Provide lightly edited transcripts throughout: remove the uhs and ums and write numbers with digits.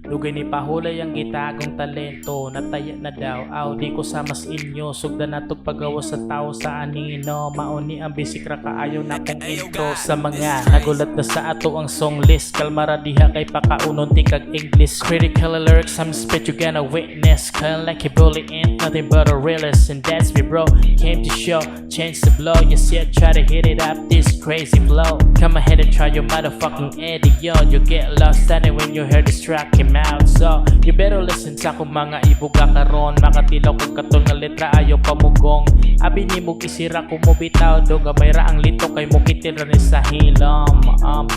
Lugay ni pahulay ang gitagong talento. Nataya na daw, aw di ko samas inyo. Sugda na tog pagawa sa tao sa anino. Mauni ang bisikra kaayo na kong intro. Sa mga nagulat na sa ato ang song list. Kalmara diha kay pakaunon tikag English. Critical lyrics I'm spit you gonna witness. Kinda like a bully ain't nothing but a realist. And that's me bro, came to show, change the blow. You see I try to hit it up this crazy flow. Come ahead and try your motherfucking idiot. You get lost standing when you hear this track came out. So, you better listen sa akong mga ibuga karon. Makatilaw kong katol nga letra ayaw pamugong. Abi ni mo isira ko mo bitaw. Doga mayra ang lito kay mo kitil rin sa hilom.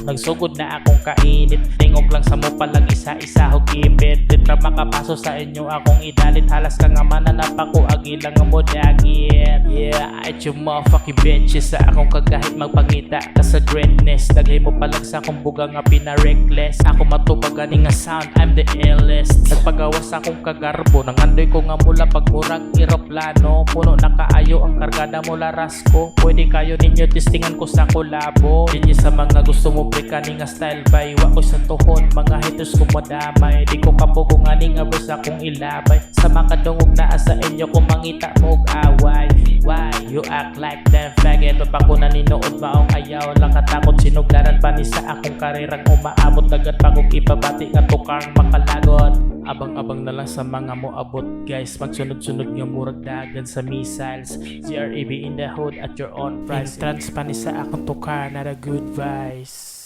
Nagsugod na akong kainit. Tingog lang sa mo palang isa-isa hugipit. Letra makapaso sa inyo akong idalit. Halas ka nga mananap ako agilang nga mo dagit. Yeah, I yung motherfucking bitches sa akong kagahit magpangita ka sa greatness. Daghay mo palang sa akong buga nga pina-reckless. Ako matubagan nga sound, I'm the illest. Nagpagawas akong kagarbo. Nangandoy ko nga mula pagmurag eroplano. Puno na kaayo ang kargada mula rasko. Pwede kayo ninyo testingan ko sa kolabo. Dinyo sa mga gusto mo brikani nga style by. Wa ko sa tuhon, mga haters ko madamay. Di ko kapugo nga ni nga bus akong ilabay. Sa makadungog na sa inyo kung mangita mo away. Why you act like them faggot? Pa ko na ninood maong ayaw. Lang katakot sinugdaran pa ni sa akong karirang umaabot. Dagat pa kong ipabati nga tukang makalagot. Abang-abang na lang sa mga mo abot guys. Magsunod-sunod nga murag dagan sa missiles. GREB in the hood at your own price. Trans pa ni sa akong tukar, not a good vice.